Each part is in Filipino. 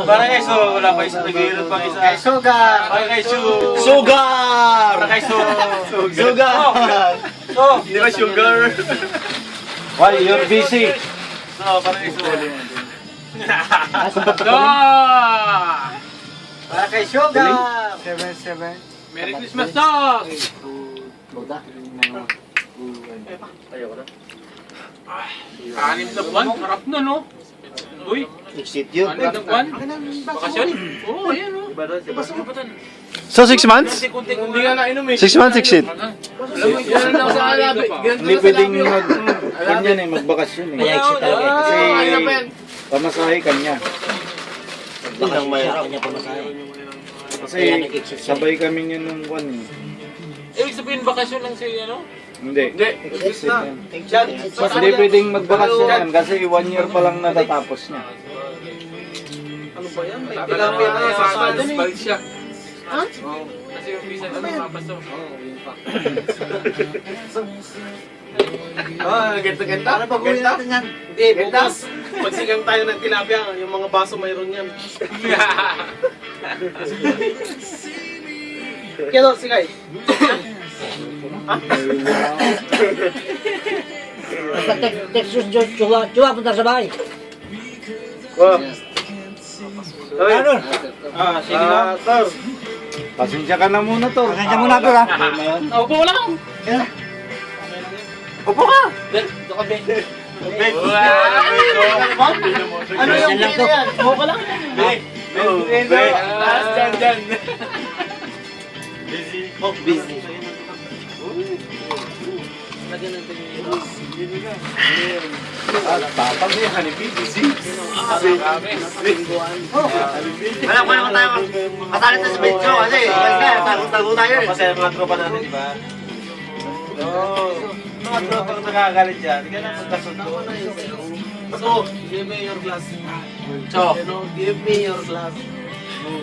Para kay So, wala pa isa. Nag-iirot pang isa. Kay Sugar. Para kay Su. Sugar! Para kay Su. Sugar! So, di ba sugar? Why, you're busy. So, para kay Su. Para kay Sugar. 7. Merry Christmas, Dog! Ayoko na. Anim na buwan, harap na, no? Uy, Exit yun. anim na buwan? Bakasyon? Oo, ayan, no? So 6 months? Hindi nga nainom eh. 6 months exit. Yan lang sa alabi. Hindi pwedeng kanyan eh, magbakasyon eh. Kaya exit talaga. Kasi pamasahe kanya. Bakasyon siya, kanya pamasahe. Kasi sabay kami yun nung buwan eh. Ibig sabihin bakasyon lang si ano? Hindi. Hindi. Exit yan. Hindi pwedeng magbakasyon yan kasi 1 year pa lang natatapos niya. Ano ba yan? May tilapia na sa sasada eh. Balik siya. Ha? Oo. Kasi yung visa na mapapasto. Oo, yun pa. Ganda. Para baguhin natin yan. Hindi, bukas. Magsigang tayo ng tilapia, yung mga baso mayroon yan. Kaya sigay. Texas Chua punta sa bahay. Wow. Ano? Sige na. Tor. Pasensya ka na muna, Tor. Pasensya muna, Tor, ha? Upo lang. Upo ka. Dito ka, Ben. Ano yung Yan lang to. yan? Upo ka lang. Ben. Last dyan. Busy. Tatang niya, hanipin. Wala ko naman tayo kasalit na sa medyo kasi tago tayo eh. Kasi mga tropa natin, di ba? Oo. Mga tropa kung nakakalit dyan, hindi ka na magkasundo. So, give me your glass. So, give me your glass.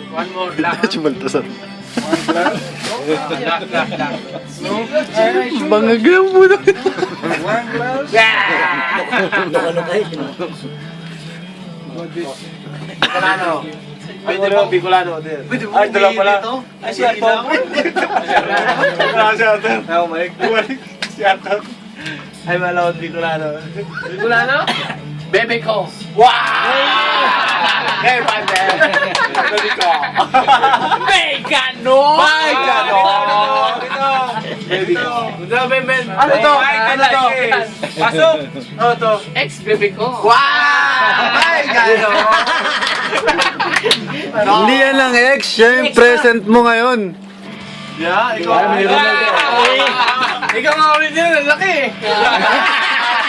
One more glass. Chumaltasan. Glass. Bangagam mo na. Ano kayo? Bicolano. Pwede mo, Bicolano. Ay, dala pala. Ay, siya po. Siya po. Ay, umalik. Siya po. Ay, malawad Bicolano. Bicolano? Bebe ko. Wow! Hey, partner. Bebe ko. Megano! Megano! Bebe ko. Ano to? Ano to? Pasok! Ano to? Ex-bebe ko. Wow! Megano! Hindi yan lang ex, siya yung present mo ngayon. Yeah, ikaw. Ikaw nga ulit yun, ang laki.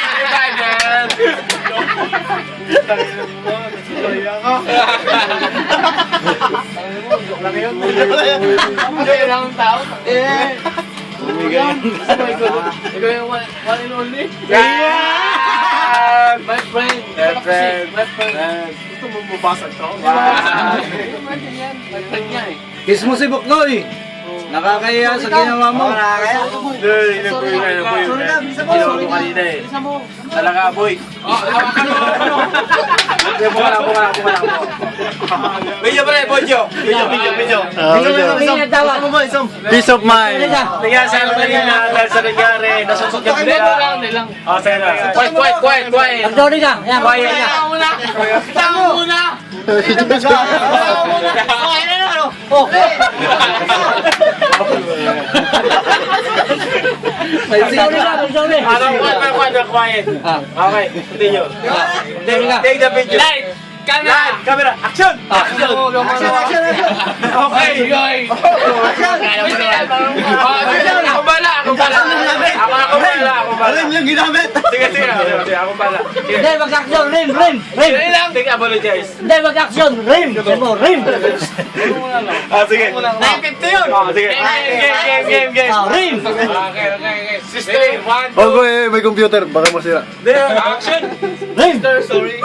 Hey, partner. Ikaw yung one and only? Yeah! My friend! My friend! Gusto mo mabasag to? My friend niya eh. Kiss mo si Buknoy. Nakakahiya sa ginawa mo. Hindi po yun. Ginawa ko kanina eh. Talaga, boy. Hawakan mo. Buka na. Video pre, Bojo. Video. Peace of mind. Kaya sa kanina, dahil sa nangyari, nasusot ka bigla. Oh, sige na. Quiet. Sorry ka. Yan, Quiet. Tama muna. Sorry. Quiet. Okay, continue. Take the video. Light! Camera! Action! Action! Okay! Ako bala! Alam yung ginamit. Sige, ako bala. Hindi, mag-action. Rim. Sige lang. Take apologize. Hindi, mag-action. Rim. Sige. 950 yun! Sige. Game. Rim. Okay. Sister, one, two. Okay, may computer, baka masira. Action! Rim. Sorry.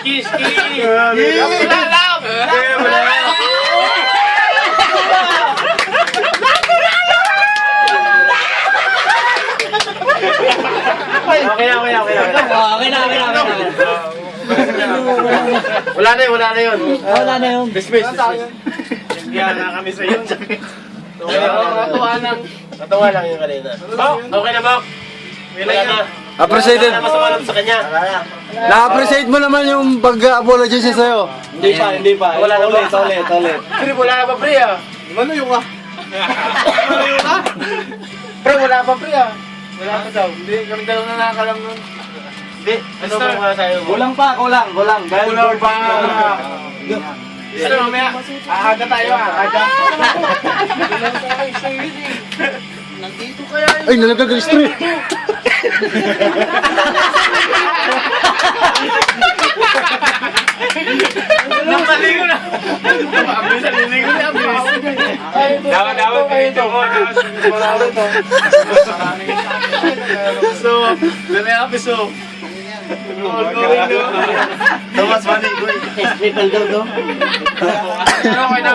Kiss. Okay na. Okay na. Wala na yun. Wala na yun. Dismiss. Kaya na kami sa iyo. Natawa lang yung kanina. Okay na ba? Wala na. Appreciated. Wala na masama lang sa kanya. Na-appreciate mo naman yung pag-apology siya sa'yo. Hindi pa. Wala na ba? Ulit. Pre, wala na ba pre ah? Ano yung ka? Pre, wala pa pre ah. Wala pa daw. Hindi, kami dalawa na nakakalam nun. Hindi, ano ba mga sayo mo? Kulang. Dahil Kulang pa. Gusto mamaya, aaga tayo aaga. Ay, nalaglag ang street. Napaligo na. Abis sa liligo na, abis. Dapat kayo ito. So, dali abis so. Thomas Manigoy. Triple daw to. Okay na.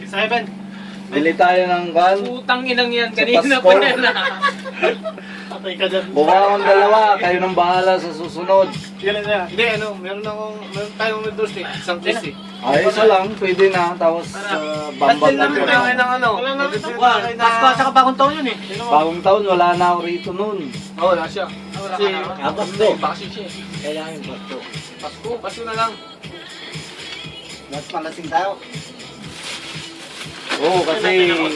Seven. bili tayo ng kan. Putang inang yan. Kanina Kanina pa pa yan, yan. Patay ka dyan. Buka akong dalawa. Kayo nang bahala sa susunod. Yan na. Hindi, meron tayong noodles eh. Isang piece eh. Ay, isa lang. Pwede na. Tapos bambang Pastel naman tayo ng ano. Wala na rin Pasko, saka bagong taon yun eh. Bagong taon, wala na ako rito nun. Oo, wala siya. Kasi, Pasko. bakit siya. Kailangan yung Pasko. Pasko na lang. Mas palasing tayo. Oo, kasi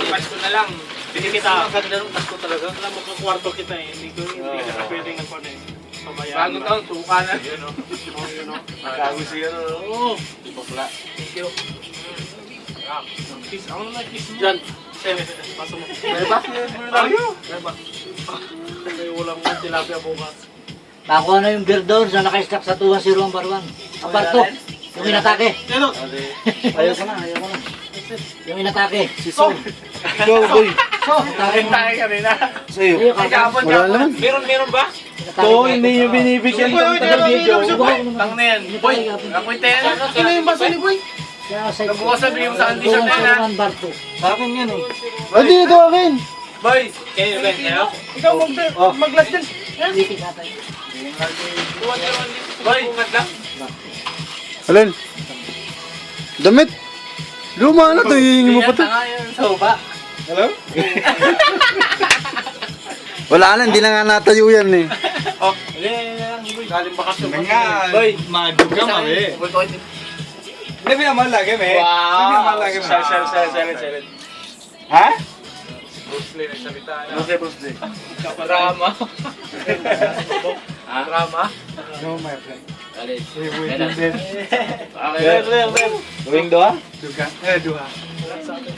Pasko na lang. Hindi kita. Ang ganda ng Pasko talaga. Alam mo, kwarto kita eh. Hindi ka pwedeng nagpon eh. Bagong taon, suka na. Yun o. Yun o. Nagago siya no. Oo. Thank you. Kiss. Ako naman kiss mo. Diyan. Paso mo. Beba? Tayo. Beba. May ulam mo tilapia bukas. Nakuha na yung Berdor na naka-stack sa 2-0 ang barwan. Ang barto. Yung inatake. Ano? ayoko na. Yung inatake. Go, boy. Tayo kanina. Sa'yo. Ayun, kakapon. Wala naman. Meron ba? To, hindi nyo binibigyan ng taga-video. Tang na yan. Boy, ako'y ten. Sino yung baso ni Boy? Nabukas sabihin mo sa condition na yan, ha? Ang barto. Sa akin yan eh. Hindi, ito akin. Boy! Kayo, Ben, kayo? Ikaw mag-glass din. Litik natin. Boy, mag-glass. Alin? Damit. Luma na to, hihingi mo pa to. Tanga yan sa uba. Hello? Wala na, hindi na nga natayo yan eh. Oh, yan. Galing bakasyon. Boy, madug ka mami. Hindi naman lagi, me. Wow! Silent. Ha? Bruce Lee nagsalita na. Bruce Lee. Drama. Drama? No, my friend. Okay. Going doha?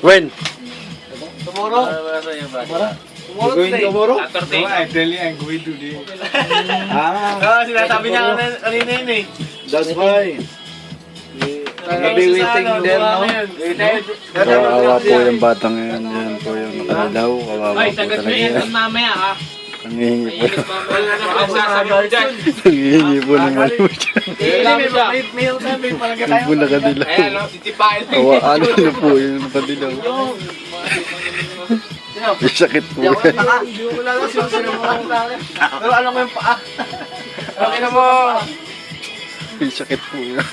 When? Tomorrow? You going tomorrow? Saturday. I'm going today. Ah, Oo, sinasabi niya kanina yun eh. that's why. I'll be waiting there, no? Kawawa po yung batang yan. Yan po yung nakalilaw. Kawawa Ay, po sagot mo talaga yan yan. mamaya ha. Nangihingi po. Wala na pa sasabi mo dyan. Nangihingi po ng ano mo dyan. Yung po nakadilaw. Ayan, no, titipain. Kawaan na po yung nakadilaw. May sakit po yan. Hindi ko lang sinusunod mo lang lang. Pero alam mo yung paa. Okay na mo. May sakit po yan.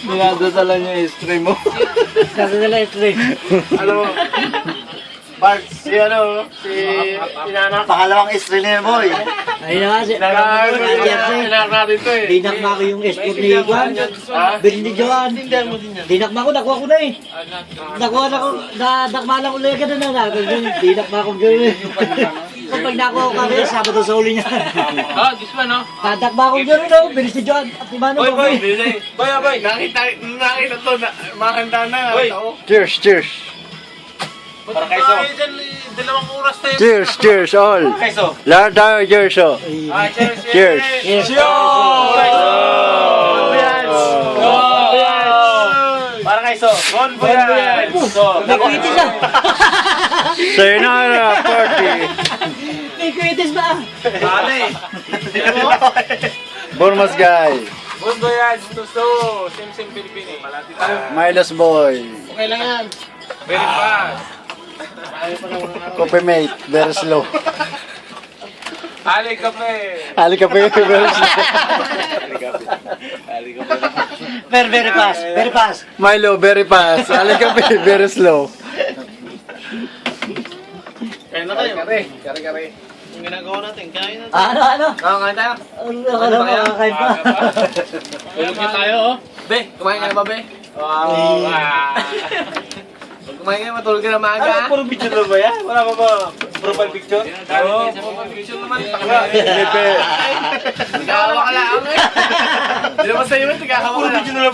Dinadasala niya yung stream mo. Nasa nila straight. Ano? Bart, si Inanak. Pangalawang istri niya, boy. Ayun na nga si... Inak natin to eh. Dinakma ko yung escort ni Juan. Bilhin ni Joan. Dinakma ko, nakuha ko na eh. Nakuha na ko, nadakma lang ulit ka na na. Dinakma ko gano'n eh. Kapag nakuha ko kami, Sabado sa uli niya. Oh, this one no? Nadakma ko gano'n no, bilis ni Joan. At Imano ko. Boy. Nakita to, makanta na. Boy. Cheers, cheers. Para kay So. Dalawang oras tayo. Cheers all. Kayso. Lahat tayo, cheers oh. Cheers. Yes. Para kay So. Bon Voyage. So, Nagkwitis na. Sayonara party. Nagkwitis ba? Bale. Bormas guy. Bon voyage to So. Sim Pilipini. Malati tayo. Midas boy. Okay lang yan. Very fast. Coffee mate, very slow. Ali kape. Ali ka very slow. Very fast, very fast. Milo, very fast. Ali ka very slow. Kaya na kayo. Kare. Yung ginagawa natin, kaya na. Ano? Oo, kain tayo. Ano makakain pa? Tulog niyo tayo, oh. Be, kumain ka na ba, Be? Wow. Pag kumain ka na, matulog ka na maaga. Puro picture na ba yan? Wala pa ba profile picture? Oo, profile picture naman. Nagkahawa ka lang. Hindi naman sa'yo, nagkahawa ka lang.